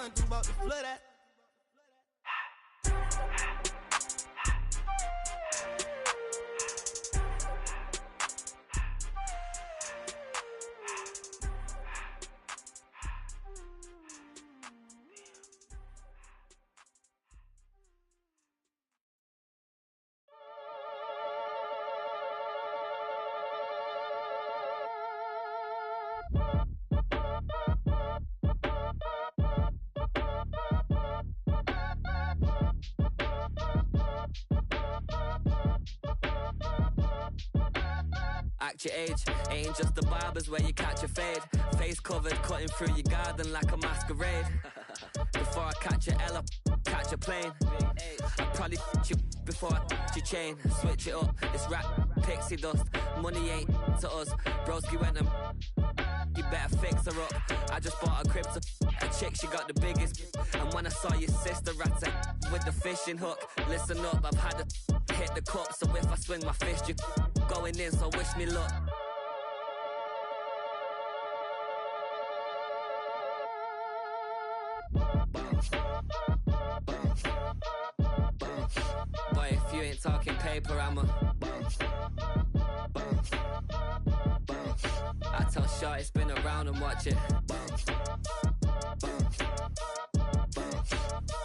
going through about the flood that. Act your age, ain't just the barbers where you catch a fade. Face covered, cutting through your garden like a masquerade. Before I catch a L up, catch a plane. I'd probably you before I your chain. Switch it up, it's rap, pixie dust. Money ain't to us. Broski went and you better fix her up. I just bought a crib to a chick, she got the biggest. And when I saw your sister at it with the fishing hook, listen up, I've had to hit the cup. So if I swing my fist, you going in, so wish me luck. Boy, if you ain't talking paper, I'm a I tell Shorty spin around and watch it.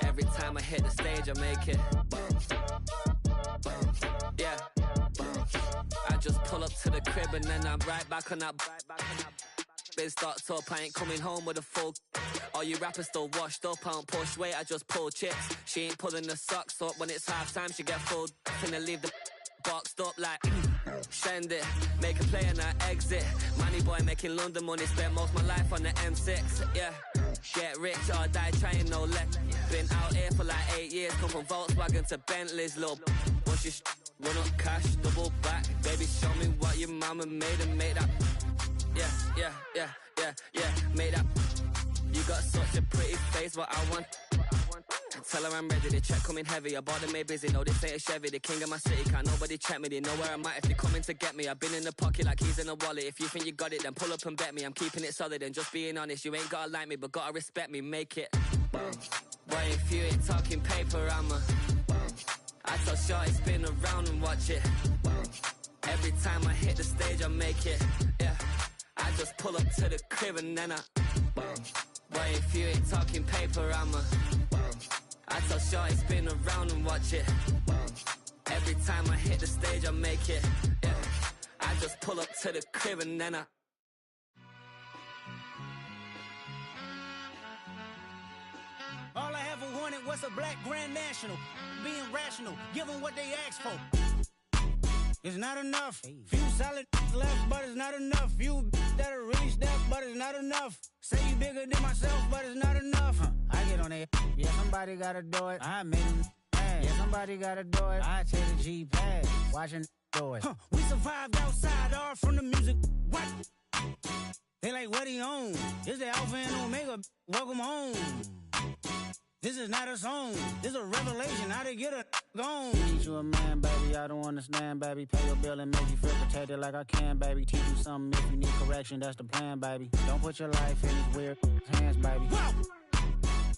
Every time I hit the stage, I make it. Yeah. I just pull up to the crib and then I'm right back on that. Been stocked up, I ain't coming home with a full. All you rappers still washed up, I don't push weight, I just pull chips. She ain't pulling the socks up, when it's half time she get full. Finna leave the boxed up like send it, make a play and I exit. Money boy making London money, spent most of my life on the M6. Yeah, get rich or die trying, no let. Been out here for like 8 years, come from Volkswagen to Bentley's, little. Once you run up cash, double back. Baby, show me what your mama made and make that. Yeah, made that. You got such a pretty face, what I want. Tell her I'm ready, the check coming heavy. I bought them made busy, no this ain't a Chevy. The king of my city, can't nobody check me. They know where I'm at if they coming to get me. I've been in the pocket like keys in a wallet. If you think you got it, then pull up and bet me. I'm keeping it solid and just being honest. You ain't gotta like me, but gotta respect me, make it. Boy, if you ain't talking paper, I'm a I tell Shorty spin around and watch it. Every time I hit the stage, I make it. Yeah, I just pull up to the crib and then I Boy, if you ain't talking paper, I'm a I tell Shorty spin around and watch it. Every time I hit the stage, I make it. Yeah, I just pull up to the crib and then I All I ever wanted was a black Grand National. Being rational, giving what they asked for. It's not enough. Few solid left, but it's not enough. Few that'll reach that, but it's not enough. Say you bigger than myself, but it's not enough. I get on it. Yeah, somebody gotta do it. I made him mad. Yeah, somebody gotta do it. I take the G-pad. Watching do it. We survived outside, all from the music. What? They like, what he on? This the Alpha and Omega. Welcome home. This is not a song. This is a revelation. How to get a gone. Teach you a man, baby. I don't understand, baby. Pay your bill and make you feel protected like I can, baby. Teach you something if you need correction. That's the plan, baby. Don't put your life in these weird hands, baby. Whoa!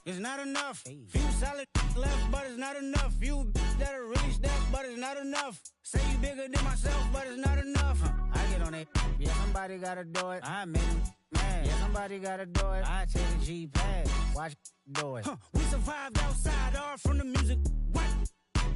It's not enough. Few solid left, but it's not enough. Few that'll reach that, but it's not enough. Say you bigger than myself, but it's not enough. I get on it. Yeah, somebody gotta do it. I made him mad. Yeah, somebody gotta do it. I take the G-pad. Watch do it. We survived outside, all from the music. What?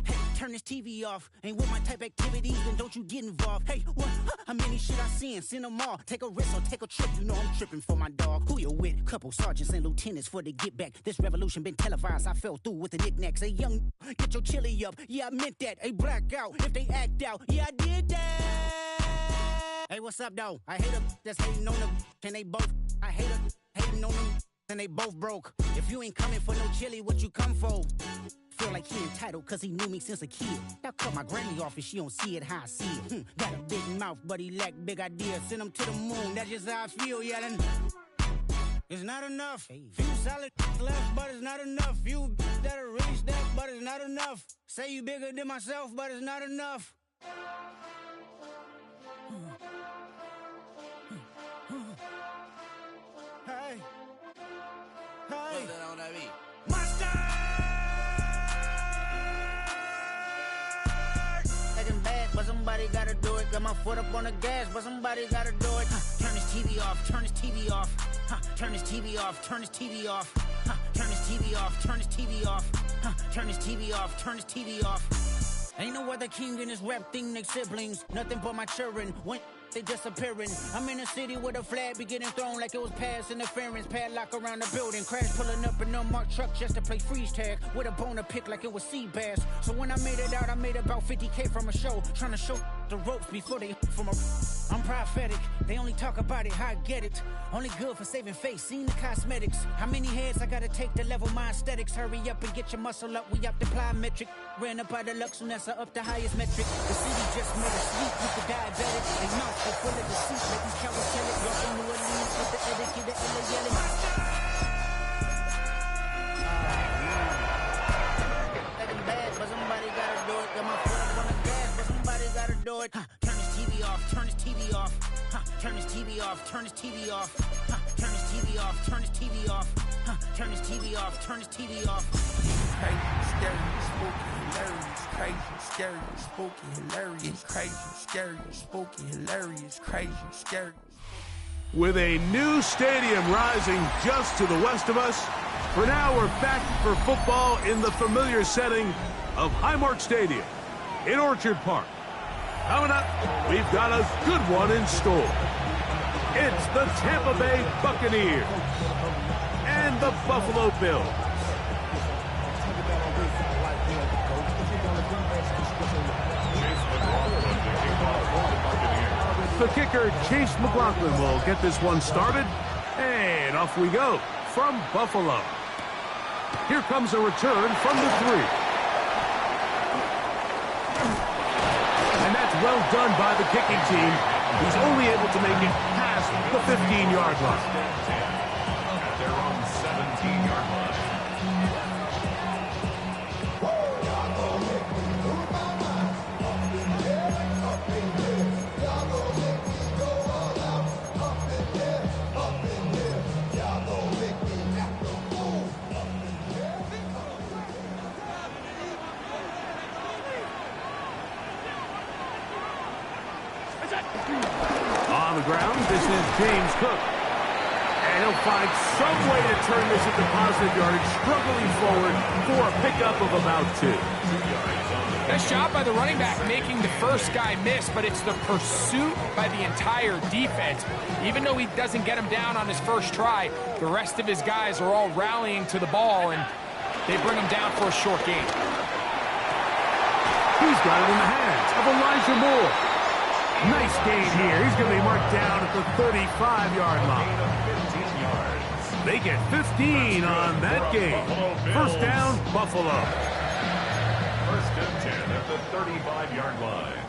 Hey, turn this TV off. Ain't with my type activities, then don't you get involved. Hey, what? How many shit I seen? Send them all. Take a risk or take a trip. You know I'm tripping for my dog. Who you with? Couple sergeants and lieutenants for the get back. This revolution been televised. I fell through with the knickknacks. Hey, young, get your chili up. Yeah, I meant that. Hey, black out if they act out. Yeah, I did that. Hey, what's up, though? I hate them that's hating on them. And they both, I hate them hating on them. And they both broke. If you ain't coming for no chili, what you come for? Feel like he entitled cause he knew me since a kid. Now cut my granny off if she don't see it how I see it. Got a big mouth, but he lack big ideas. Send him to the moon, that's just how I feel, yelling. It's not enough. Few solid left, but it's not enough. Few that'll reach that, but it's not enough. Say you bigger than myself, but it's not enough. Hey. Hey. Monster! Acting bad, but somebody gotta do it. Got my foot up on the gas, but somebody gotta do it. Turn his TV off, turn his TV off. Turn his TV off, turn his TV off. Turn his TV off, turn his TV off. Turn his TV off, turn his TV off. Ain't no other king in this rap thing, they siblings. Nothing but my children. When they disappearing. I'm in a city where the flag be getting thrown like it was pass interference. Padlock around the building. Crash pulling up an unmarked truck just to play freeze tag. With a boner pick like it was sea bass. So when I made it out, I made about 50K from a show. Trying to show the ropes before they from a... I'm prophetic. They only talk about it, how I get it. Only good for saving face, seen the cosmetics. How many heads I gotta take to level my aesthetics? Hurry up and get your muscle up, we up the plyometric. Ran up out of luck, soon as I up the highest metric. The city just made a sleep with the diabetic. They mouth are full of deceit, like these cowards tell it. Y'all from New Orleans with the etiquette, the LA yelling. Acting bad, but somebody gotta do it. Got my foot up on the gas, but somebody gotta do it. Turn his TV off, turn his TV off. Turn his TV off, turn his TV off. Turn his TV off, turn his TV off. Turn his TV off, turn his TV off. Crazy, scary, spooky, hilarious. Crazy, scary, spooky, hilarious. Crazy, scary, spooky, hilarious. Crazy, scary. With a new stadium rising just to the west of us, for now we're back for football in the familiar setting of Highmark Stadium in Orchard Park. Coming up, we've got a good one in store. It's the Tampa Bay Buccaneers and the Buffalo Bills. The kicker, Chase McLaughlin, will get this one started. And off we go from Buffalo. Here comes a return from the 3. And that's well done by the kicking team. He's only able to make it past the 15-yard line. At their own 17-yard line. On the ground, this is James Cook. And he'll find some way to turn this into positive yardage, struggling forward for a pickup of about 2. Nice job by the running back making the first guy miss, but it's the pursuit by the entire defense. Even though he doesn't get him down on his first try, the rest of his guys are all rallying to the ball, and they bring him down for a short gain. He's got it in the hands of Elijah Moore. Nice gain here. He's going to be marked down at the 35-yard line. They get 15 on that game. First down, Buffalo. First and 10 at the 35-yard line.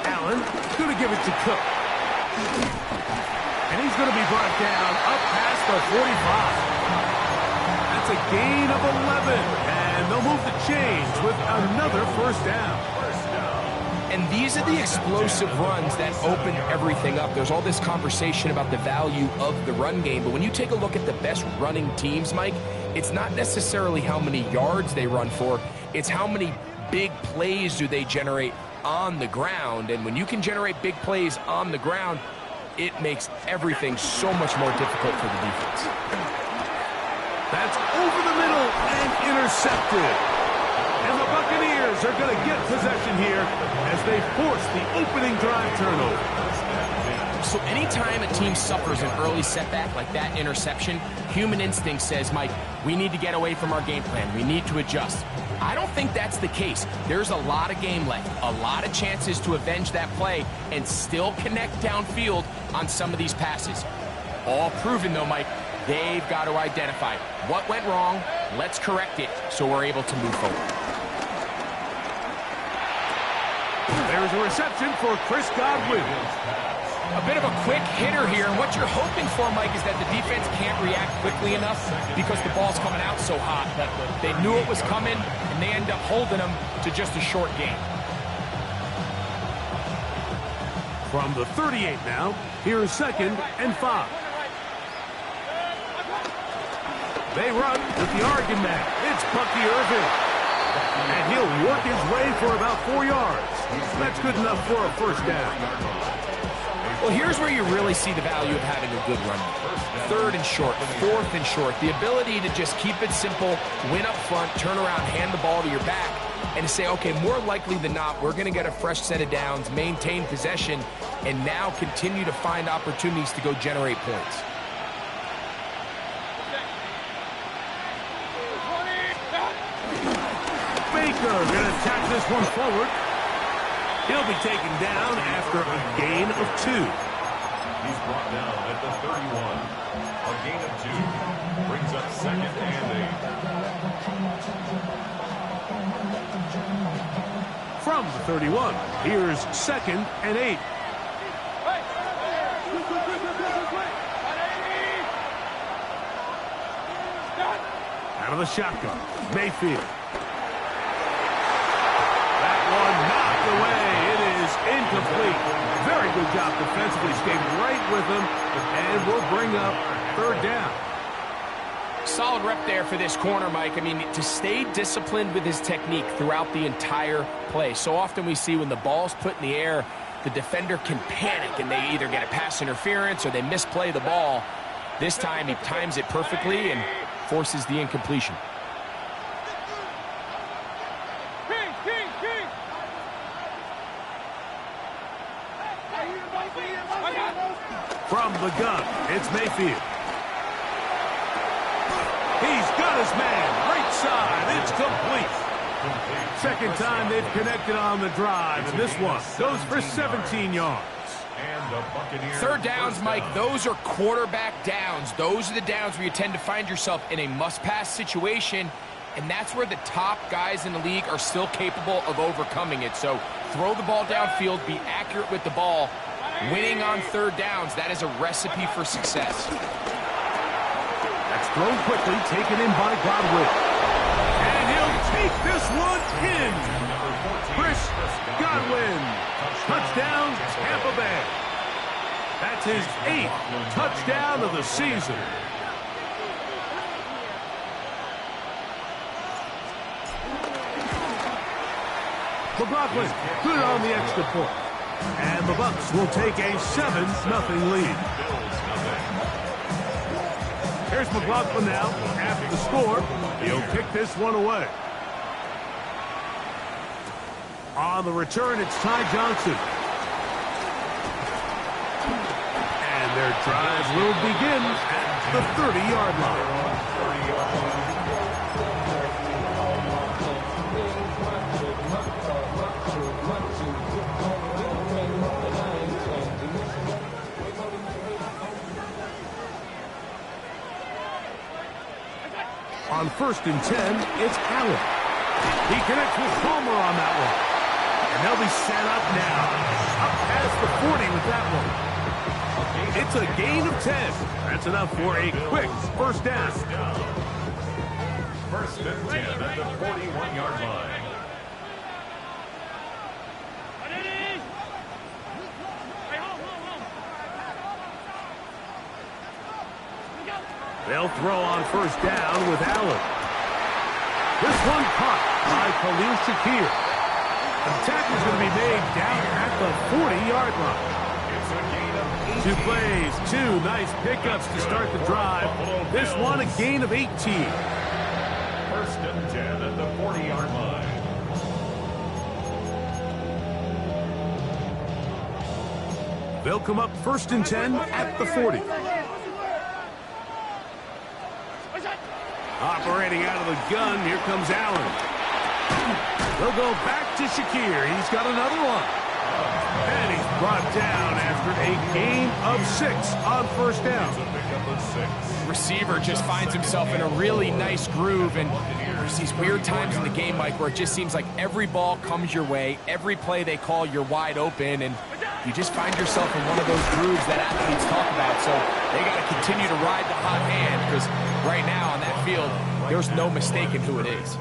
Allen going to give it to Cook. And he's going to be brought down up past the 45. That's a gain of 11. And they'll move the chains with another first down. And these are the explosive runs that open everything up. There's all this conversation about the value of the run game, but when you take a look at the best running teams, Mike, it's not necessarily how many yards they run for, it's how many big plays do they generate on the ground. And when you can generate big plays on the ground, it makes everything so much more difficult for the defense. That's over the middle and intercepted. And the Buccaneers are going to get possession here as they force the opening drive turnover. So anytime a team suffers an early setback like that interception, human instinct says, Mike, we need to get away from our game plan. We need to adjust. I don't think that's the case. There's a lot of game left, a lot of chances to avenge that play and still connect downfield on some of these passes. All proven, though, Mike, they've got to identify what went wrong, let's correct it so we're able to move forward. There's a reception for Chris Godwin. A bit of a quick hitter here, and what you're hoping for, Mike, is that the defense can't react quickly enough because the ball's coming out so hot. That they knew it was coming, and they end up holding them to just a short gain. From the 38 now, here's 2nd and 5. They run with the Oregon man. It's Bucky Irvin. And he'll work his way for about 4 yards. That's good enough for a first down. Well, here's where you really see the value of having a good run. 3rd and short, 4th and short. The ability to just keep it simple, win up front, turn around, hand the ball to your back, and to say, okay, more likely than not, we're going to get a fresh set of downs, maintain possession, and now continue to find opportunities to go generate points. Baker going to attack this one forward. He'll be taken down after a gain of 2. He's brought down at the 31. A gain of 2 brings up 2nd and 8. From the 31, here's 2nd and 8. Out of the shotgun, Mayfield. That one knocked away. It is incomplete. Very good job defensively. Stayed right with him, and will bring up 3rd down. Solid rep there for this corner, Mike. I mean, to stay disciplined with his technique throughout the entire play. So often we see when the ball's put in the air, the defender can panic, and they either get a pass interference or they misplay the ball. This time he times it perfectly and forces the incompletion. From the gun, it's Mayfield. He's got his man, right side, it's complete. 2nd time they've connected on the drive, and this one goes for 17 yards. 3rd downs, Mike, those are quarterback downs. Those are the downs where you tend to find yourself in a must-pass situation, and that's where the top guys in the league are still capable of overcoming it. So throw the ball downfield, be accurate with the ball. Winning on 3rd downs, that is a recipe for success. That's thrown quickly, taken in by Gruden. And he'll take this one in. Chris Godwin. Touchdown, Tampa Bay. That's his 8th touchdown of the season. McLaughlin, good on the extra point. And the Bucs will take a 7-0 lead. Here's McLaughlin now. After the score, he'll kick this one away. On the return, it's Ty Johnson. And their drive will begin at the 30-yard line. On 1st and 10, it's Allen. He connects with Homer on that one. And they'll be set up now. Up past the 40 with that one. It's a gain of 10. That's enough for a quick first down. 1st and 10 at the 41-yard line. They'll throw on 1st down with Allen. This one caught by Khalil Shakir. The tackle's going to be made down at the 40-yard line. 2 plays, 2 nice pickups to start the drive. This one a gain of 18. 1st and 10 at the 40-yard line. They'll come up 1st and 10 at the 40. Operating out of the gun, here comes Allen. They'll go back to Shakir. He's got another one. And he's brought down after a gain of 6 on 1st down. Receiver just finds himself in a really nice groove, and there's these weird times in the game, Mike, where it just seems like every ball comes your way, every play they call, you're wide open, and you just find yourself in one of those grooves that athletes talk about. So they got to continue to ride the hot hand, because right now on that field, there's no mistaking who it is.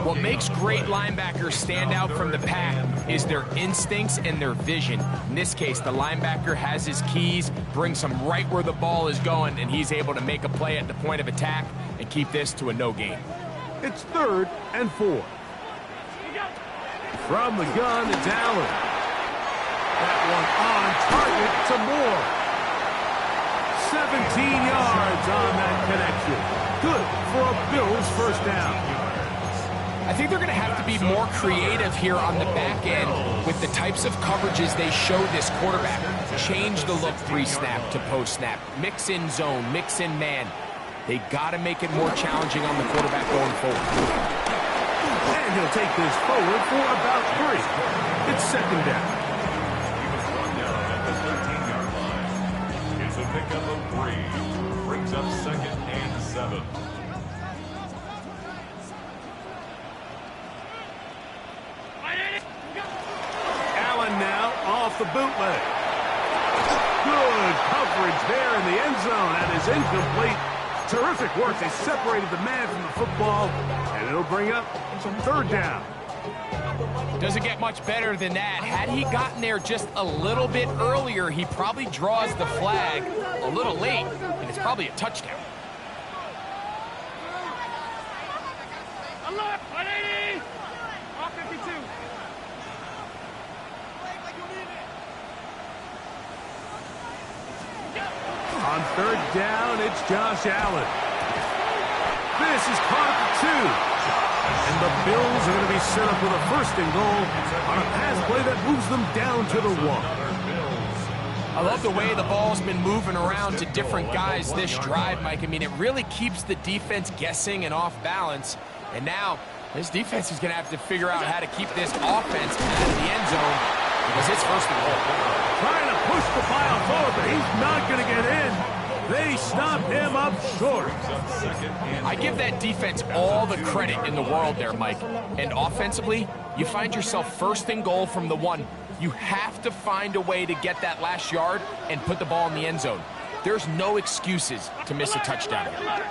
What makes great linebackers stand out from the pack is their instincts and their vision. In this case, the linebacker has his keys, brings him right where the ball is going, and he's able to make a play at the point of attack and keep this to a no gain. It's 3rd and 4. From the gun, it's Allen. That one on target to Moore. 17 yards on that connection. Good for a Bills first down. I think they're going to have to be more creative here on the back end with the types of coverages they show this quarterback. Change the look pre-snap to post-snap. Mix in zone, mix in man. They got to make it more challenging on the quarterback going forward. And he'll take this forward for about 3. It's 2nd down. He was brought down at the 13-yard line. It's a pickup of 3. Brings up 2nd and 7. Allen now off the bootleg. Good coverage there in the end zone. That is incomplete. Terrific work. They separated the man from the football, and it'll bring up some 3rd down. Doesn't get much better than that. Had he gotten there just a little bit earlier, he probably draws the flag a little late, and it's probably a touchdown. On 3rd down, it's Josh Allen. This is caught at the 2. And the Bills are going to be set up with a 1st and goal on a pass play that moves them down to the 1. I love the way the ball's been moving around to different guys this drive, Mike. I mean, it really keeps the defense guessing and off balance. And now, this defense is going to have to figure out how to keep this offense out of the end zone because it's 1st and goal. Trying to push the pile forward, but he's not going to get in. They stop him up short. I give that defense all the credit in the world there, Mike. And offensively, you find yourself 1st and goal from the 1. You have to find a way to get that last yard and put the ball in the end zone. There's no excuses to miss a touchdown here.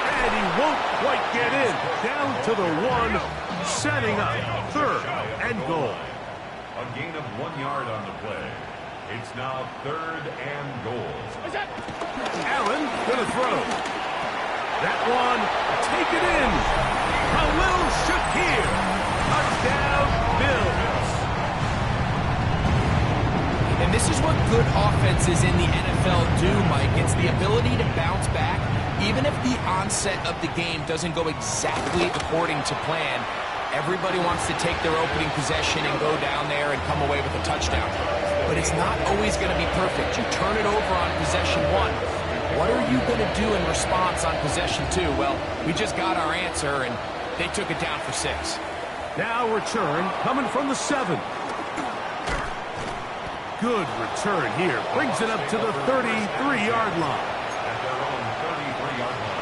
And he won't quite get in. Down to the 1, setting up 3rd and goal. A gain of 1 yard on the play. It's now 3rd and goal. Allen gonna throw. That one taken in. Khalil Shakir. Touchdown, Bills. And this is what good offenses in the NFL do, Mike. It's the ability to bounce back, even if the onset of the game doesn't go exactly according to plan. Everybody wants to take their opening possession and go down there and come away with a touchdown. But it's not always going to be perfect. You turn it over on possession 1. What are you going to do in response on possession 2? Well, we just got our answer, and they took it down for 6. Now return coming from the 7. Good return here. Brings it up to the 33-yard line. At their own 33-yard line.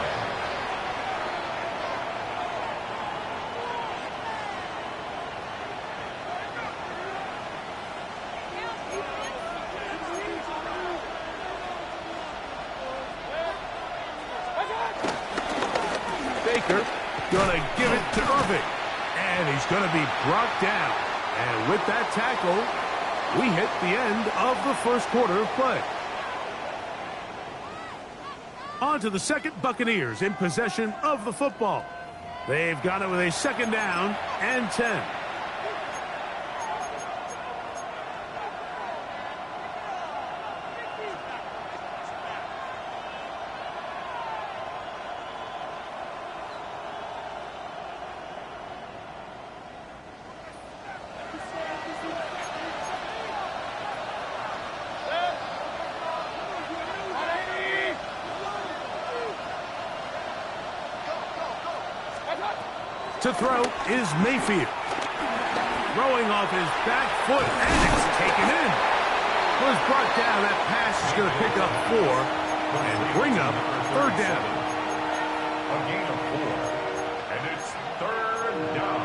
Baker gonna give it to Irving. And he's gonna be brought down. And with that tackle, we hit the end of the 1st quarter of play. On to the 2nd, Buccaneers in possession of the football. They've got it with a 2nd down and 10. To throw is Mayfield. Throwing off his back foot, and it's taken in. Was brought down. That pass is going to pick up 4 and bring up 3rd down. A gain of 4. And it's 3rd down.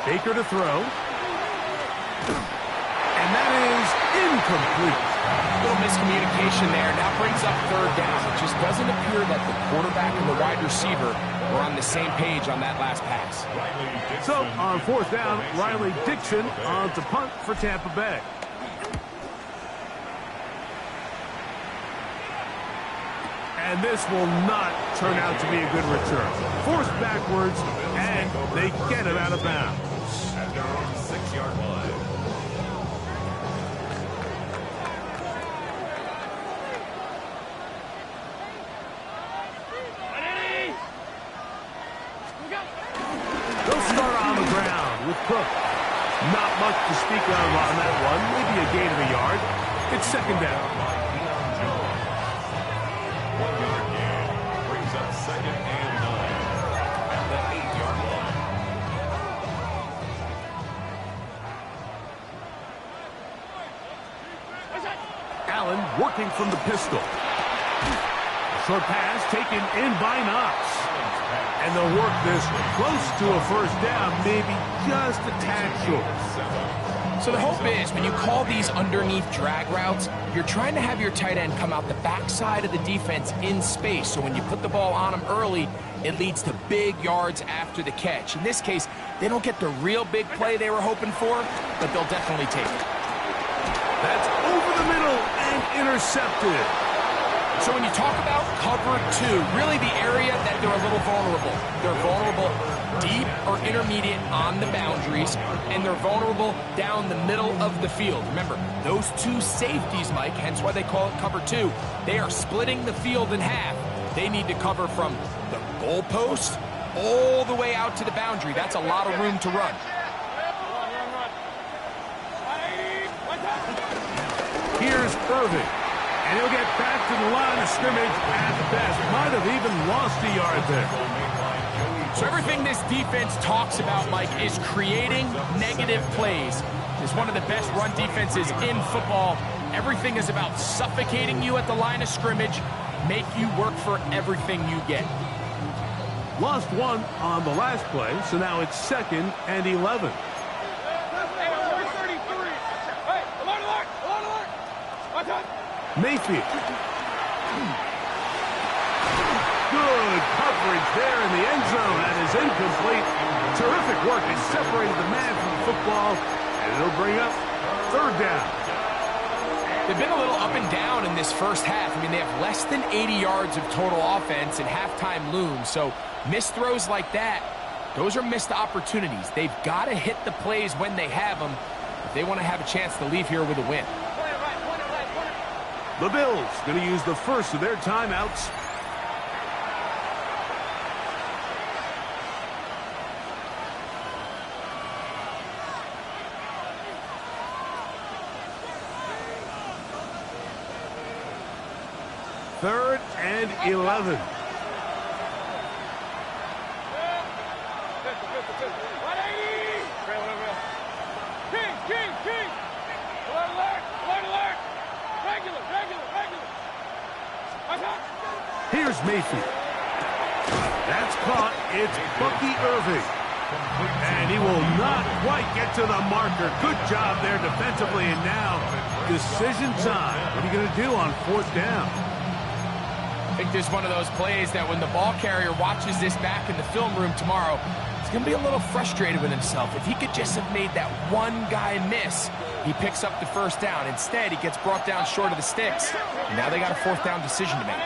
Baker to throw. And that is incomplete. A little miscommunication there. Now brings up third down. It just doesn't appear that the quarterback and the wide receiver were on the same page on that last pass. So on fourth down, Riley Dixon on to punt for Tampa Bay. And this will not turn out to be a good return. Forced backwards, and they get it out of bounds. At their own 6-yard line. They'll start on the ground with Cook. Not much to speak of on that one. Maybe a gain of a yard. It's second down. 1-yard gain brings up 2nd and 9 at the 8-yard line. Allen working from the pistol. A short pass taken in by Knox. And they'll work this close to a first down, maybe just a tad short. So the hope is when you call these underneath drag routes, you're trying to have your tight end come out the backside of the defense in space. So when you put the ball on him early, it leads to big yards after the catch. In this case, they don't get the real big play they were hoping for, but they'll definitely take it. That's over the middle and intercepted. So when you talk about cover two, really the area that they're a little vulnerable. They're vulnerable deep or intermediate on the boundaries, and they're vulnerable down the middle of the field. Remember, those two safeties, Mike, hence why they call it cover two, they are splitting the field in half. They need to cover from the goalpost all the way out to the boundary. That's a lot of room to run. Here's Irving. And he'll get back to the line of scrimmage at best. Might have even lost a yard there. So everything this defense talks about, Mike, is creating negative plays. It's one of the best run defenses in football. Everything is about suffocating you at the line of scrimmage, make you work for everything you get. Lost one on the last play, so now it's 2nd and 11. Mayfield. Good coverage there in the end zone. That is incomplete. Terrific work. They separated the man from the football, and it'll bring up third down. They've been a little up and down in this first half. I mean, they have less than 80 yards of total offense and halftime looms. So missed throws like that, those are missed opportunities. They've got to hit the plays when they have them if they want to have a chance to leave here with a win. The Bills going to use the first of their timeouts. Third and 11. Here's Mayfield. That's caught. It's Bucky Irving. And he will not quite get to the marker. Good job there defensively. And now, decision time. What are you going to do on fourth down? I think this is one of those plays that when the ball carrier watches this back in the film room tomorrow, he's going to be a little frustrated with himself. If he could just have made that one guy miss, he picks up the first down. Instead, he gets brought down short of the sticks. And now they got a fourth down decision to make.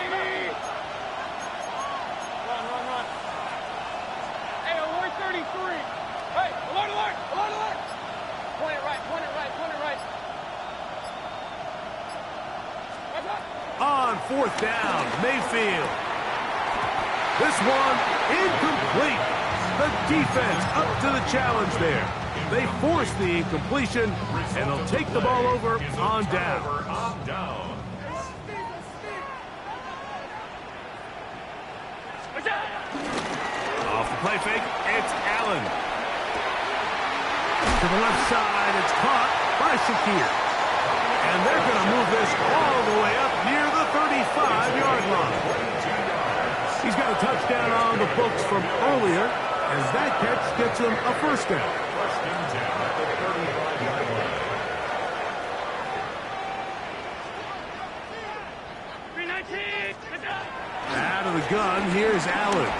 On fourth down, Mayfield. This one incomplete. The defense up to the challenge there. They force the incompletion, and they'll take the ball over on down. Off the play fake, it's Allen. To the left side, it's caught by Shakir. And they're going to move this all the way up near the 35-yard line. He's got a touchdown on the books from earlier, as that catch gets him a first down. First and 10 at the 35-yard line. Out of the gun, here's Allen.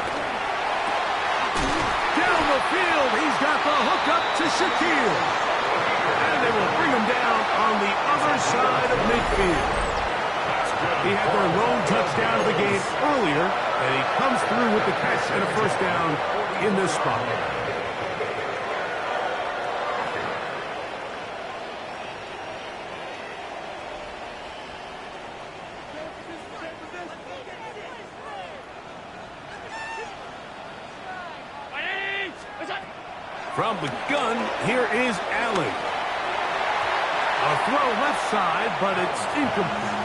Down the field, he's got the hook up to Shaquille. And they will bring him down on the other side of midfield. He had their lone touchdown of the game earlier, and he comes through with the catch and a first down in this spot. From the gun, here is Allen. A throw left side, but it's incomplete.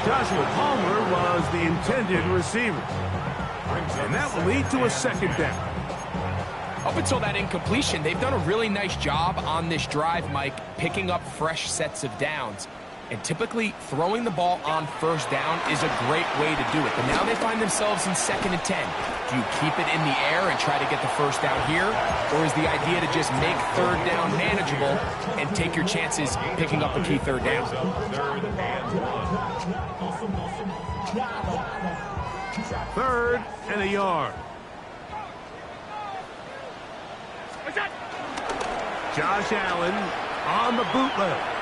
Joshua Palmer was the intended receiver. And that will lead to a second down. Up until that incompletion, they've done a really nice job on this drive, Mike, picking up fresh sets of downs. And typically, throwing the ball on first down is a great way to do it. But now they find themselves in 2nd and 10. Do you keep it in the air and try to get the first down here? Or is the idea to just make third down manageable and take your chances picking up a key third down? Third and a yard. Josh Allen on the bootleg.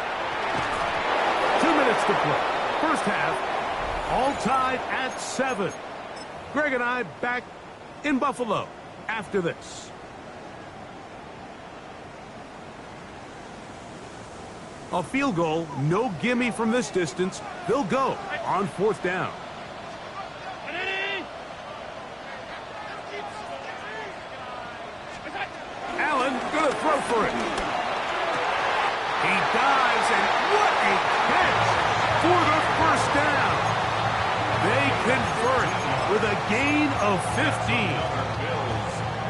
2 minutes to play. First half, all tied at 7. Greg and I back in Buffalo after this. A field goal, no gimme from this distance. They'll go on 4th down. Allen gonna throw for it. He dives, and what a catch for the first down. They convert with a gain of 15.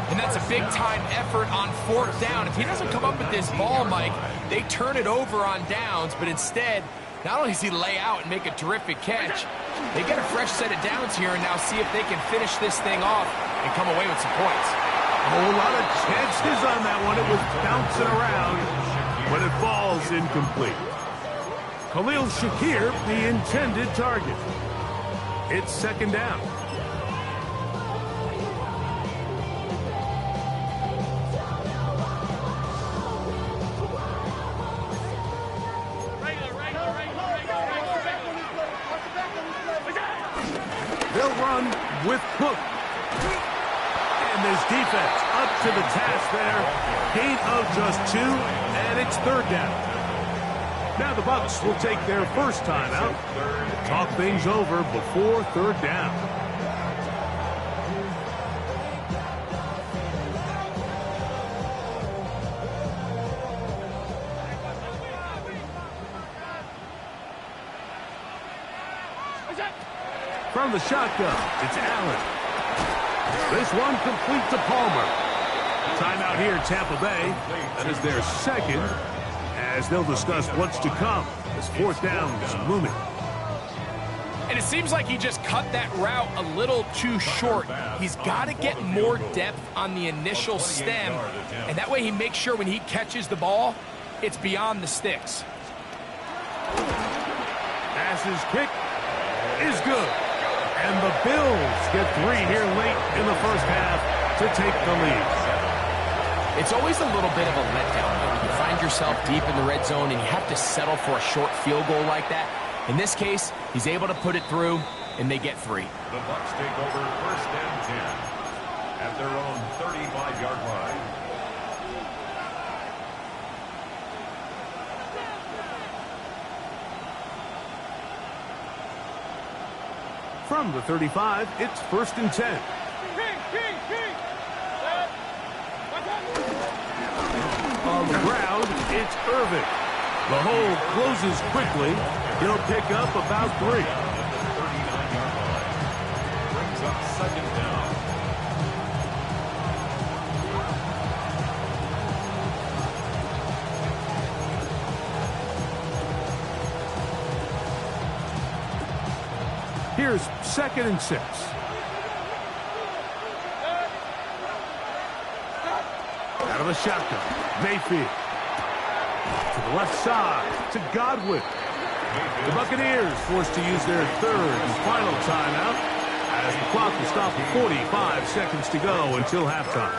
And that's a big-time effort on 4th down. If he doesn't come up with this ball, Mike, they turn it over on downs, but instead, not only does he lay out and make a terrific catch, they get a fresh set of downs here and now see if they can finish this thing off and come away with some points. A whole lot of chances on that one. It was bouncing around, but it falls incomplete. Khalil Shakir, the intended target. It's 2nd down. They'll run with Cook. And this defense up to the task there. Gain of just 2, and it's 3rd down. Now the Bucs will take their first time out. Talk things over before 3rd down. From the shotgun, it's Allen. This one complete to Palmer. Timeout here, Tampa Bay. That is their second, as they'll discuss what's to come as 4th down is looming. And it seems like he just cut that route a little too short. He's got to get more depth on the initial stem, and that way he makes sure when he catches the ball, it's beyond the sticks. Passes kick is good. And the Bills get 3 here late in the first half to take the lead. It's always a little bit of a letdown when you find yourself deep in the red zone and you have to settle for a short field goal like that. In this case, he's able to put it through, and they get 3. The Bucs take over 1st and 10 at their own 35-yard line. From the 35, it's 1st and 10. On the ground, it's Irvin. The hole closes quickly. He'll pick up about 3. 39-yard line. Brings up 2nd down. Here's 2nd and 6. Out of the shotgun, Mayfield. To the left side, to Godwin. The Buccaneers forced to use their third and final timeout as the clock will stop at 45 seconds to go until halftime.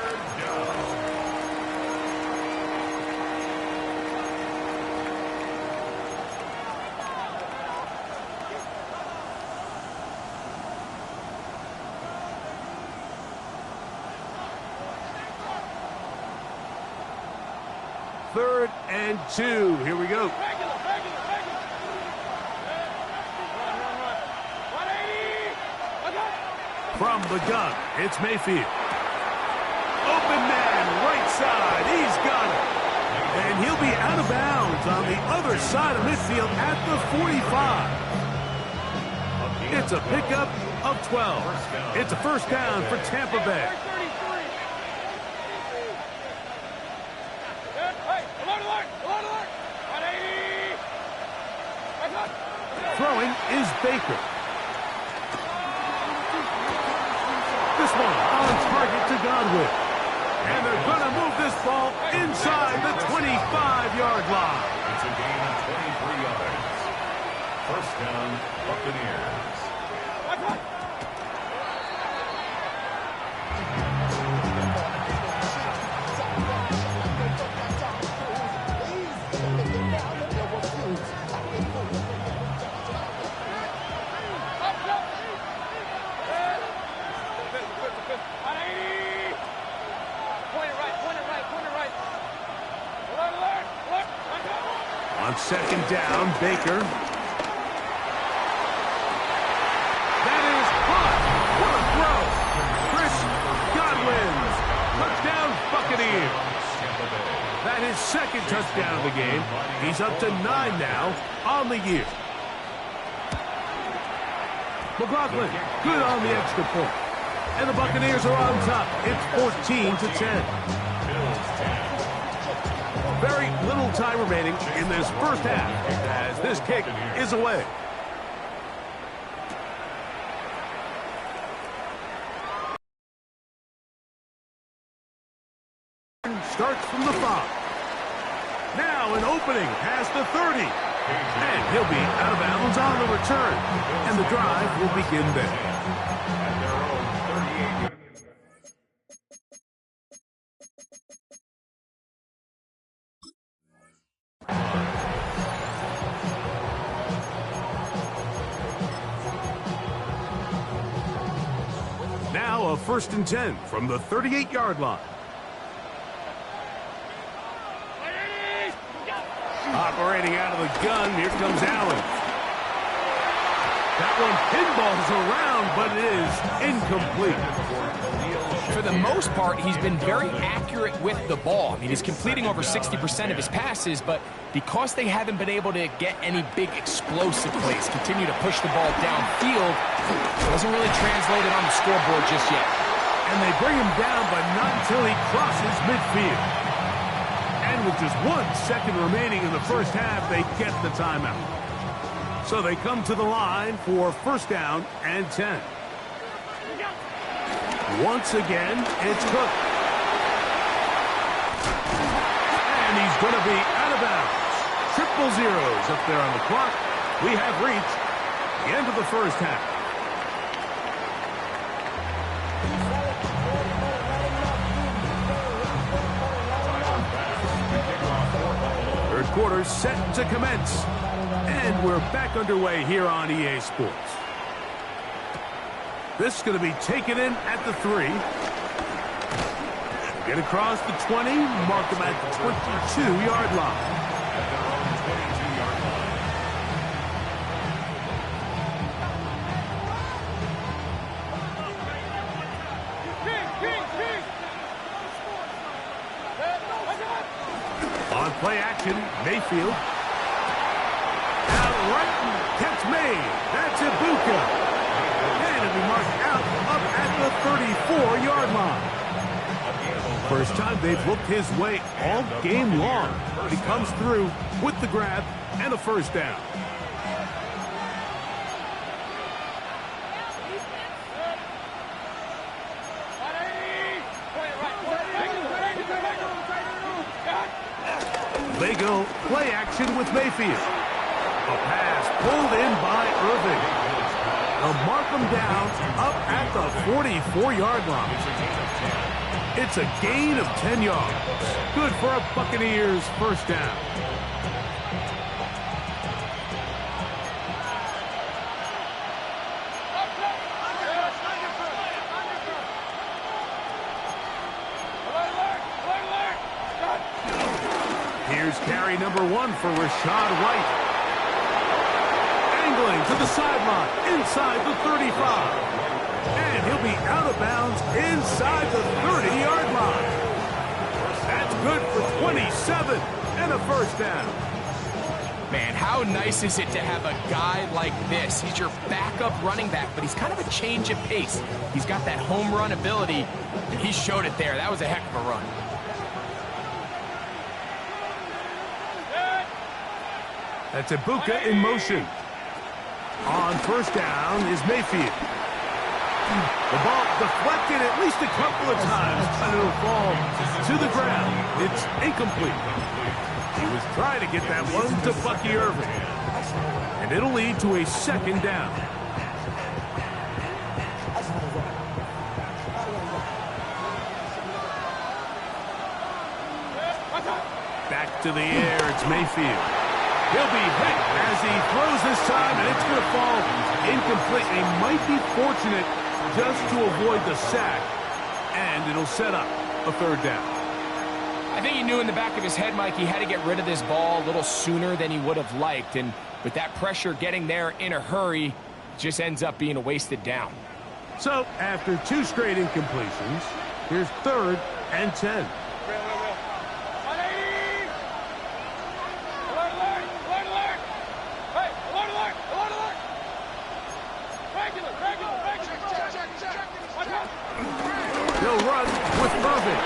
Third and 2. Here we go. From the gun, it's Mayfield. Open man, right side. He's got it. And he'll be out of bounds on the other side of midfield at the 45. It's a pickup of 12. It's a first down for Tampa Bay. Throwing is Baker. This one on target to Godwin. And they're going to move this ball inside the 25-yard line. It's a gain of 23 yards. First down, Buccaneers. On second down, Baker. That is caught. What a throw. Chris Godwin. Touchdown, Buccaneers. That is second touchdown of the game. He's up to 9 now on the year. McLaughlin, good on the extra point. And the Buccaneers are on top. It's 14-10. Very little time remaining in this first half as this kick is away. Starts from the 5. Now an opening past the 30. And he'll be out of bounds on the return. And the drive will begin there. At their own 38. Now a 1st and 10 from the 38-yard line. Operating out of the gun, here comes Allen. That one pinballs around, but it is incomplete. For the most part, he's been very accurate with the ball. I mean, he's completing over 60% of his passes, but because they haven't been able to get any big explosive plays, continue to push the ball downfield, doesn't really translate it on the scoreboard just yet. And they bring him down, but not until he crosses midfield. And with just 1 second remaining in the first half, they get the timeout. So they come to the line for first down and 10. Once again, it's Cook. And he's going to be out of bounds. 0-0 up there on the clock. We have reached the end of the first half. Third quarter set to commence. And we're back underway here on EA Sports. This is going to be taken in at the 3. Get across the 20, mark them at the 22-yard line. On play action, Mayfield. Out right, catch made. That's Ibuka. And it'll be marked out up at the 34-yard line. First time they've looked his way all game long. But he comes through with the grab and a first down. They go play action with Mayfield. A pass pulled in by Irving. They'll mark him down up at the 44-yard line. It's a gain of 10 yards. Good for a Buccaneers first down. Here's carry number 1 for Rashad White. Angling to the sideline, inside the 35. And he'll be out of bounds inside the 30-yard line. That's good for 27 and a first down. Man, how nice is it to have a guy like this? He's your backup running back, but he's kind of a change of pace. He's got that home run ability, and he showed it there. That was a heck of a run. That's Ibuka in motion. On first down is Mayfield. The ball deflected at least a couple of times, but it'll fall to the ground. It's incomplete. He was trying to get that one to Bucky Irving. And it'll lead to a second down. Back to the air, it's Mayfield. He'll be hit as he throws this time, and it's going to fall incomplete. He might be fortunate just to avoid the sack, and it'll set up a third down. I think he knew in the back of his head, Mike, he had to get rid of this ball a little sooner than he would have liked, and with that pressure getting there in a hurry, it just ends up being a wasted down. So, after 2 straight incompletions, here's 3rd and 10. He'll run with Irving.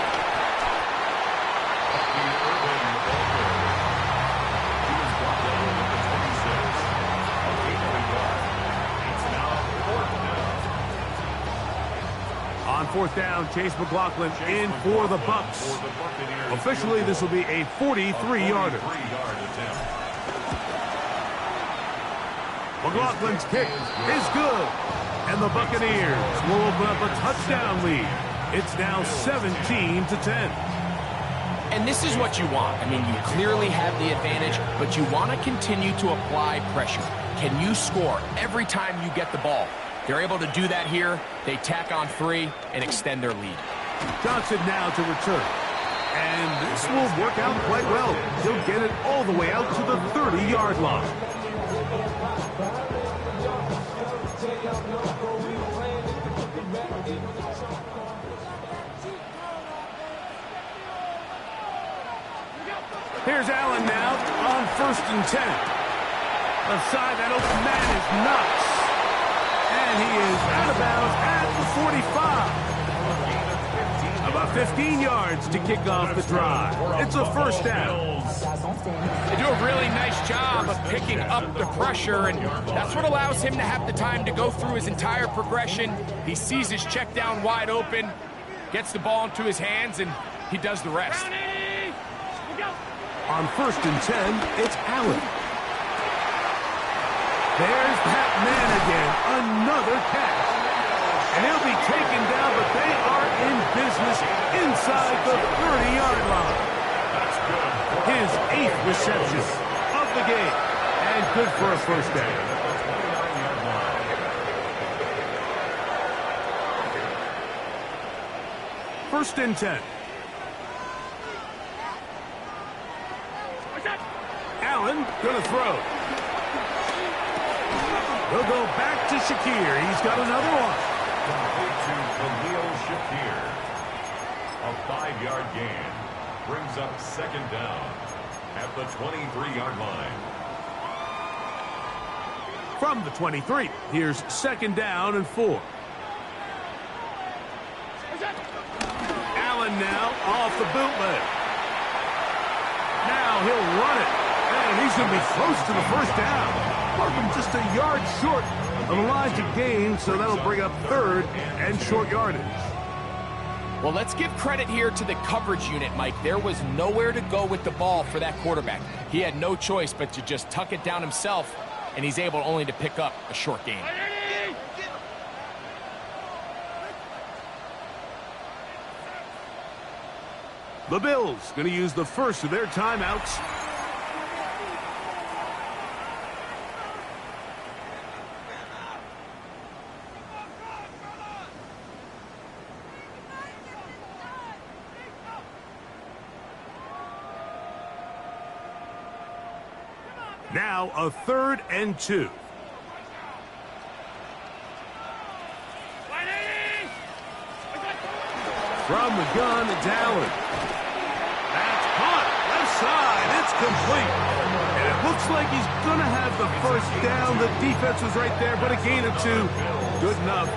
On 4th down, Chase McLaughlin in for the Bucs. Officially, this will be a 43-yarder. McLaughlin's kick is good, and the Buccaneers will open up a touchdown lead. It's now 17-10. And this is what you want. I mean, you clearly have the advantage, but you want to continue to apply pressure. Can you score every time you get the ball? They're able to do that here. They tack on 3 and extend their lead. Johnson now to return. And this will work out quite well. He'll get it all the way out to the 30-yard line. Here's Allen now on 1st and 10. Left side, that open man is Knox. And he is out of bounds at the 45. About 15 yards to kick off the drive. It's a first down. They do a really nice job of picking up the pressure, and that's what allows him to have the time to go through his entire progression. He sees his check down wide open, gets the ball into his hands, and he does the rest. On 1st and 10, it's Allen. There's that man again, another catch. And he'll be taken down, but they are in business inside the 30-yard line. His 8th reception of the game, and good for a first down. First and 10. Allen gonna throw. He'll go back to Shakir. He's got another one. A 5-yard gain brings up second down at the 23-yard line. From the 23, here's second down and 4. Allen now off the bootleg. Now he'll run it. And he's going to be close to the first down. Markham just a yard short of the line to gain, so that'll bring up 3rd and short yardage. Well, let's give credit here to the coverage unit, Mike. There was nowhere to go with the ball for that quarterback. He had no choice but to just tuck it down himself, and he's able only to pick up a short gain. The Bills going to use the first of their timeouts. Now a 3rd and 2. From the gun, JAllen. That's caught. Left side. It's complete. And it looks like he's going to have the first down. The defense was right there, but a gain of 2. Good enough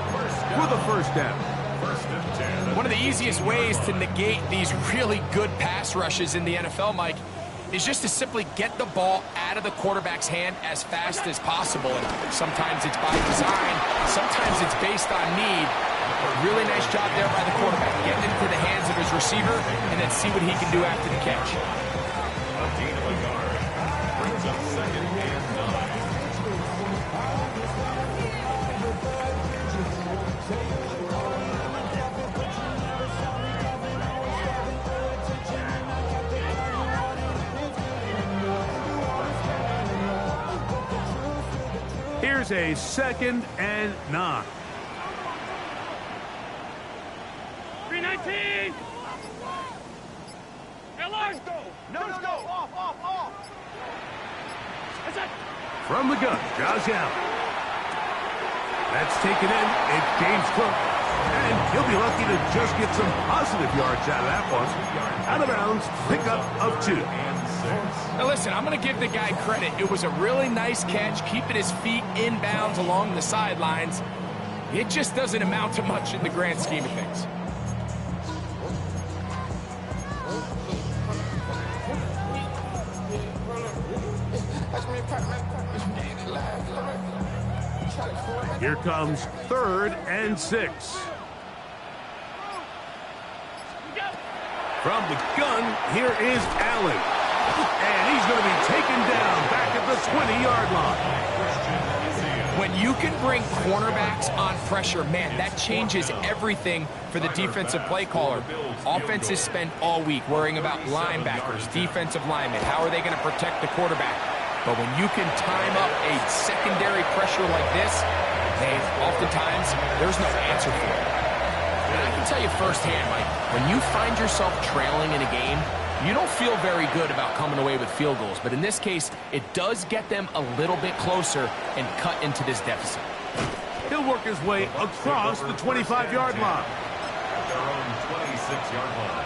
for the first down. One of the easiest ways to negate these really good pass rushes in the NFL, Mike, is just to simply get the ball out of the quarterback's hand as fast as possible. And sometimes it's by design, sometimes it's based on need. But really nice job there by the quarterback, getting into the hands of his receiver and then see what he can do after the catch. A gain of a yard brings up 2nd and 9. Here's a 2nd and 9. 319! Let's go! No, off! That's it! From the gun, JAllen. That's taken in. It's James Cook. And he'll be lucky to just get some positive yards out of that one. Out of bounds, pickup of 2. Now listen, I'm going to give the guy credit. It was a really nice catch, keeping his feet inbounds along the sidelines. It just doesn't amount to much in the grand scheme of things. Here comes 3rd and 6. From the gun, here is Allen. And he's going to be taken down back at the 20-yard line. When you can bring cornerbacks on pressure, man, that changes everything for the defensive play caller. Offenses spend all week worrying about linebackers, defensive linemen. How are they going to protect the quarterback? But when you can time up a secondary pressure like this, man, oftentimes there's no answer for it. And I can tell you firsthand, Mike, when you find yourself trailing in a game, you don't feel very good about coming away with field goals. But in this case, it does get them a little bit closer and cut into this deficit. He'll work his way across the 25-yard line. At their own 26-yard line.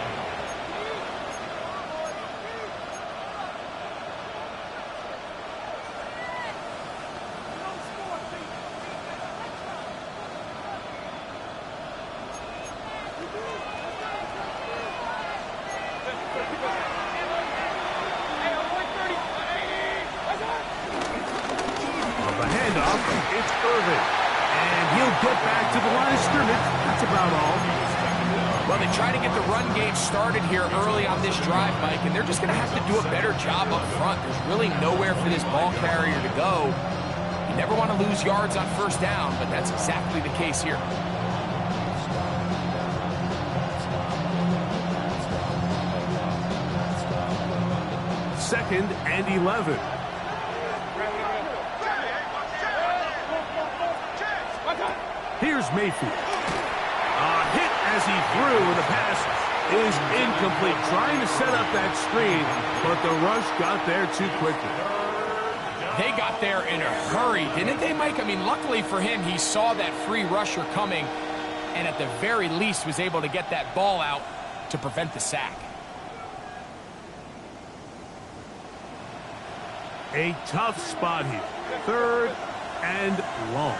Back to the line of scrimmage. That's about all. Well, they try to get the run game started here early on this drive, Mike, and they're just going to have to do a better job up front. There's really nowhere for this ball carrier to go. You never want to lose yards on first down, but that's exactly the case here. Second and 11. Here's Mayfield. Hit as he threw, and the pass is incomplete. Trying to set up that screen, but the rush got there too quickly. They got there in a hurry, didn't they, Mike? I mean, luckily for him, he saw that free rusher coming, and at the very least was able to get that ball out to prevent the sack. A tough spot here. 3rd and long.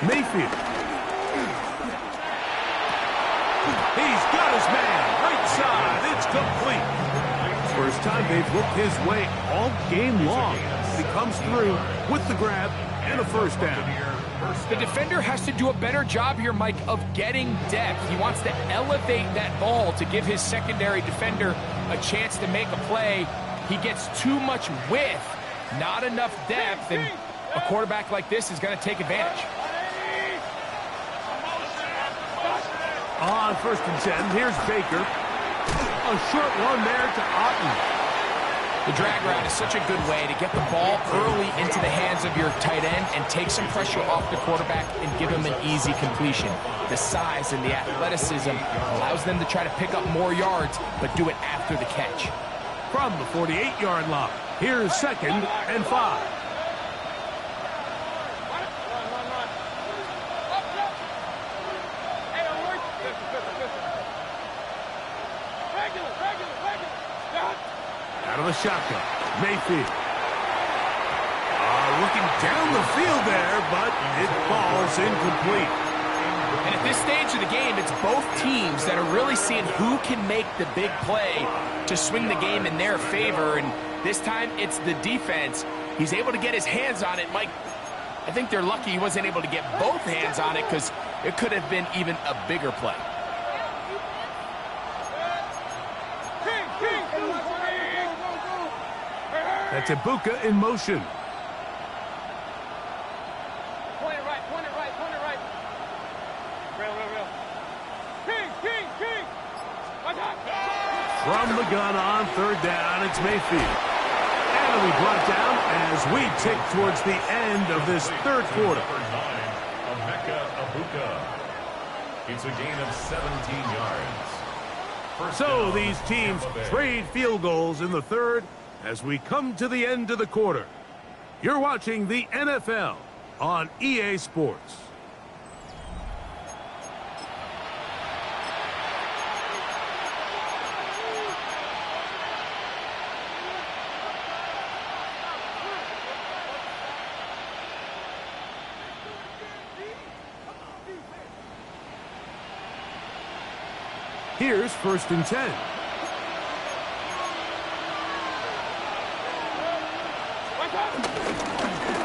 Mayfield. He's got his man. Right side. It's complete. first time they've looked his way all game long. He comes through with the grab and a first down. The defender has to do a better job here, Mike, of getting depth. He wants to elevate that ball to give his secondary defender a chance to make a play. He gets too much width, not enough depth, and a quarterback like this is going to take advantage. On 1st and 10, here's Baker. A short one there to Otten. The drag route is such a good way to get the ball early into the hands of your tight end and take some pressure off the quarterback and give him an easy completion. The size and the athleticism allows them to try to pick up more yards, but do it after the catch. From the 48-yard line, here's 2nd and 5. Out of the shotgun, Mayfield. Looking down the field there, but it falls incomplete. And at this stage of the game, it's both teams that are really seeing who can make the big play to swing the game in their favor. And this time, it's the defense. He's able to get his hands on it. Mike, I think they're lucky he wasn't able to get both hands on it because it could have been even a bigger play. That's Ibuka in motion. Point it right, point it right, point it right. Real. King. From the gun on 3rd down, it's Mayfield. And it'll be brought down as we tick towards the end of this 3rd quarter. It's a gain of 17 yards. So these teams trade field goals in the 3rd as we come to the end of the quarter. You're watching the NFL on EA Sports. Here's 1st and 10.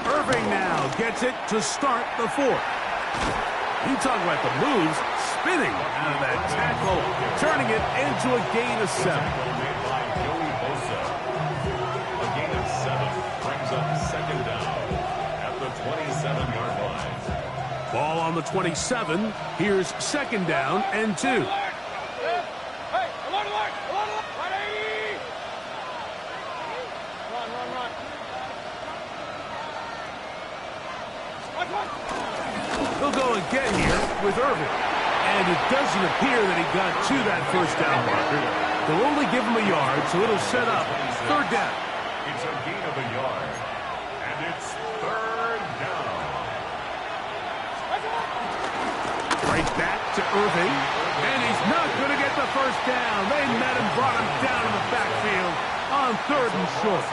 Irving now gets it to start the 4th. You talk about the moves, spinning out of that tackle, turning it into a gain of 7. A gain of 7 brings up 2nd down at the 27-yard line. Ball on the 27. Here's 2nd down and 2. He'll go again here with Irving. And it doesn't appear that he got to that 1st down marker. They'll only give him a yard, so it'll set up 3rd down. It's a gain of a yard. And it's 3rd down. Right back to Irving. And he's not going to get the 1st down. They met him, brought him down in the backfield on 3rd and short.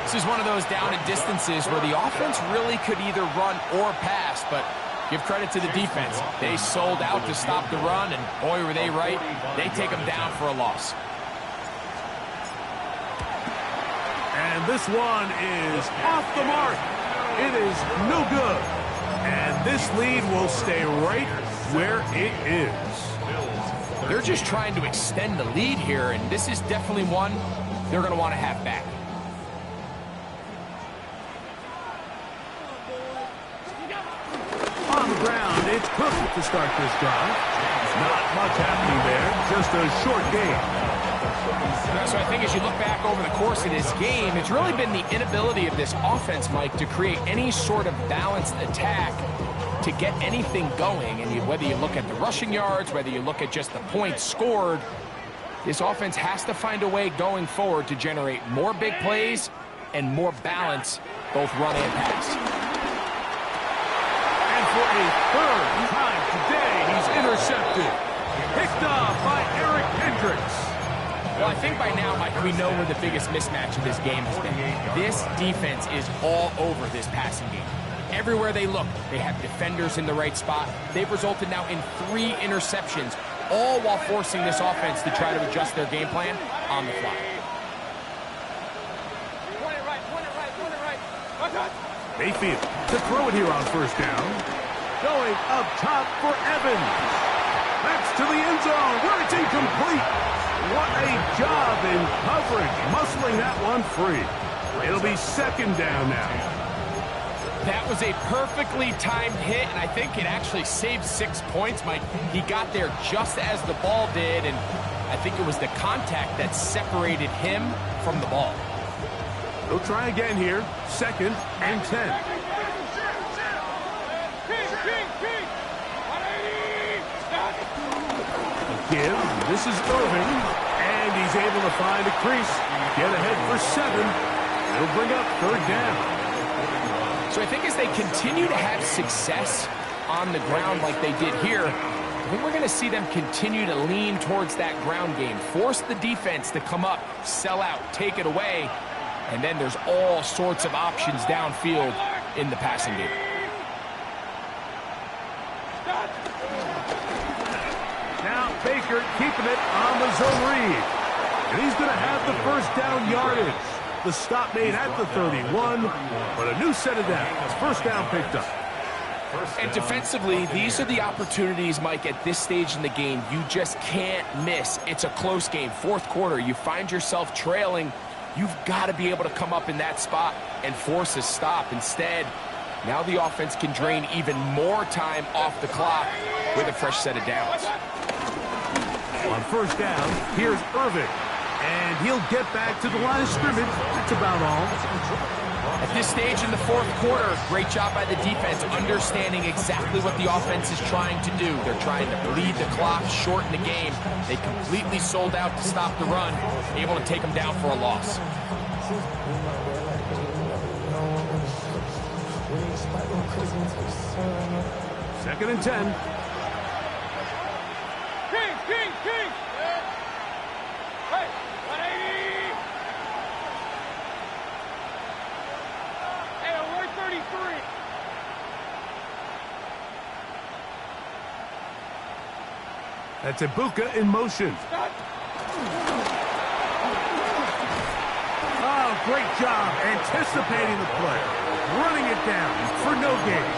This is one of those down and distances where the offense really could either run or pass, but give credit to the defense. They sold out to stop the run, and boy, were they right. They take them down for a loss. And this one is off the mark. It is no good. And this lead will stay right where it is. They're just trying to extend the lead here, and this is definitely one they're going to want to have back. On the ground, it's perfect to start this drive. Not much happening there, just a short game. So I think as you look back over the course of this game, it's really been the inability of this offense, Mike, to create any sort of balanced attack to get anything going. And whether you look at the rushing yards, whether you look at just the points scored, this offense has to find a way going forward to generate more big plays and more balance, both run and pass. And for a 3rd time today, he's intercepted. Picked off by Eric Hendricks. Well, I think by now, Mike, we know where the biggest mismatch of this game has been. This defense is all over this passing game. Everywhere they look, they have defenders in the right spot. They've resulted now in 3 interceptions, all while forcing this offense to try to adjust their game plan on the fly. Mayfield to throw it here on first down. Going up top for Evans. That's to the end zone where it's incomplete. What a job in coverage, muscling that one free. It'll be second down now. That was a perfectly timed hit, and I think it actually saved 6 points, Mike. He got there just as the ball did, and I think it was the contact that separated him from the ball. They'll try again here. Second and 10. Give. This is Irving, and he's able to find a crease. Get ahead for 7. It'll bring up third down. So I think as they continue to have success on the ground like they did here, I think we're going to see them continue to lean towards that ground game. Force the defense to come up, sell out, take it away, and then there's all sorts of options downfield in the passing game. Now Baker keeping it on the zone read. And he's going to have the first down yardage. The stop made at the 31, but a new set of downs. First down picked up. And defensively, these are the opportunities, Mike, at this stage in the game you just can't miss. It's a close game. Fourth quarter, you find yourself trailing. You've got to be able to come up in that spot and force a stop. Instead, now the offense can drain even more time off the clock with a fresh set of downs. On first down, here's Irving. And he'll get back to the line of scrimmage. That's about all. At this stage in the fourth quarter, great job by the defense, understanding exactly what the offense is trying to do. They're trying to bleed the clock, shorten the game. They completely sold out to stop the run, able to take them down for a loss. Second and 10. King! Hey, 180! Hey, we're 33. That's Ibuka in motion. Oh, great job anticipating the play. Running it down for no gain.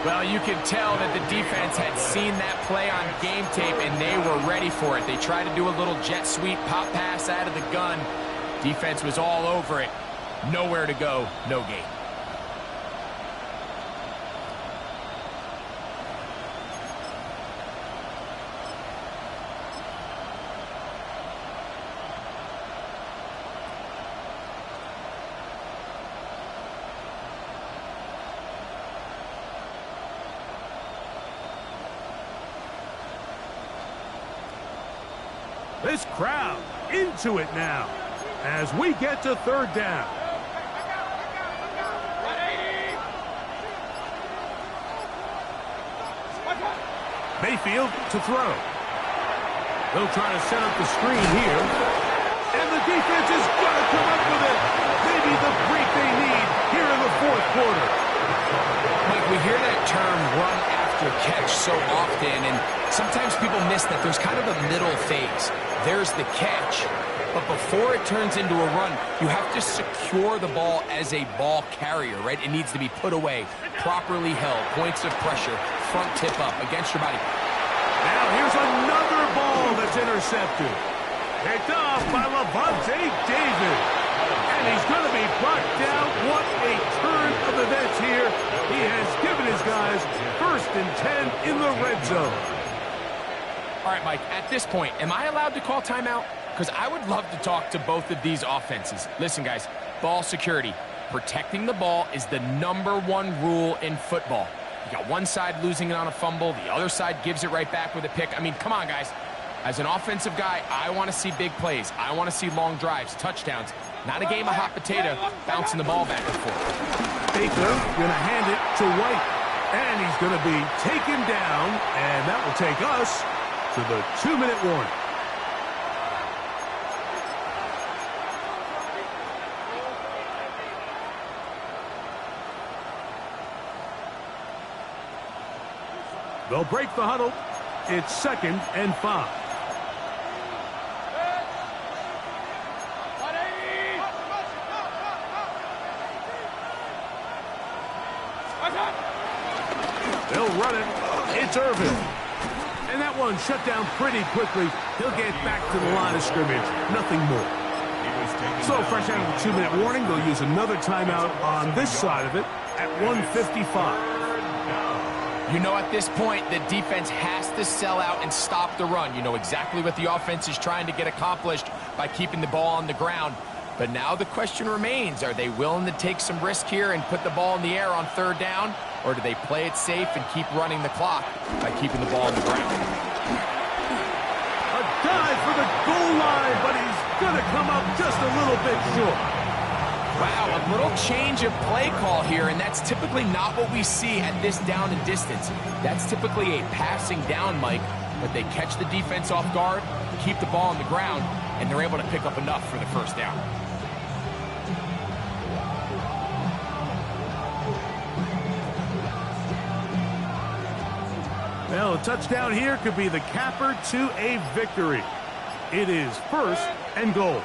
Well, you can tell that the defense had seen that play on game tape, and they were ready for it. They tried to do a little jet sweep pop pass out of the gun. Defense was all over it. Nowhere to go, no gain. This crowd into it now as we get to third down. Mayfield to throw. They'll try to set up the screen here. And the defense is going to come up with it. Maybe the break they need here in the fourth quarter. Mike, we hear that term run after catch so often, and sometimes people miss that there's kind of a middle phase. There's the catch, but before it turns into a run, you have to secure the ball as a ball carrier, right? It needs to be put away, properly held, points of pressure, front tip up against your body. Now here's another ball that's intercepted. Picked off by Levante David. And he's going to be brought down. What a turn of events here. He has given his guys 1st and 10 in the red zone. All right, Mike, at this point, am I allowed to call timeout? Because I would love to talk to both of these offenses. Listen, guys, ball security. Protecting the ball is the #1 rule in football. You got one side losing it on a fumble. The other side gives it right back with a pick. I mean, come on, guys. As an offensive guy, I want to see big plays. I want to see long drives, touchdowns. Not a game of hot potato, bouncing the ball back and forth. Baker going to hand it to White. And he's going to be taken down. And that will take us to the 2-minute warning. They'll break the huddle. It's 2nd and 5. They'll run it. It's Irvin. And that one shut down pretty quickly. He'll get back to the line of scrimmage. Nothing more. So fresh out of the 2-minute warning, they'll use another timeout on this side of it at 1:55. You know, at this point, the defense has to sell out and stop the run. You know exactly what the offense is trying to get accomplished by keeping the ball on the ground. But now the question remains, are they willing to take some risk here and put the ball in the air on 3rd down? Or do they play it safe and keep running the clock by keeping the ball on the ground? A dive for the goal line, but he's going to come up just a little bit short. Wow, a little change of play call here, and that's typically not what we see at this down and distance. That's typically a passing down, Mike, but they catch the defense off guard, keep the ball on the ground, and they're able to pick up enough for the 1st down. Well, a touchdown here could be the capper to a victory. It is 1st and goal.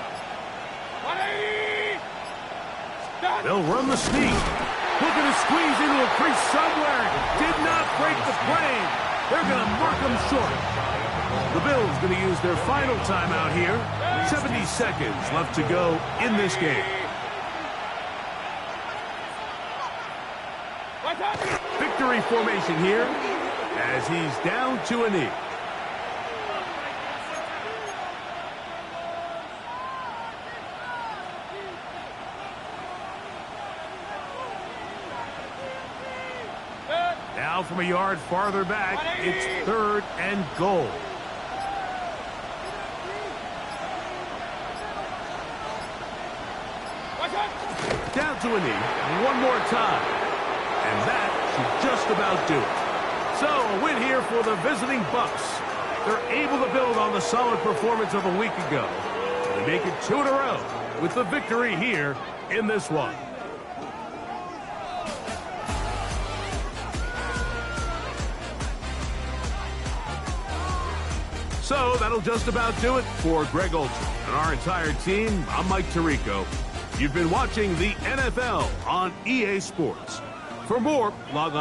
They'll run the sneak. Looking to squeeze into a crease somewhere. Did not break the plane. They're going to mark them short. The Bills going to use their final timeout here. 70 seconds left to go in this game. Victory formation here as he's down to a knee. Now from a yard farther back, it's 3rd and goal. Down to a knee one more time. And that should just about do it. So a win here for the visiting Bucs. They're able to build on the solid performance of a week ago. And they make it 2 in a row with the victory here in this one. So that'll just about do it for Greg Olson and our entire team. I'm Mike Tirico. You've been watching the NFL on EA Sports. For more, log on.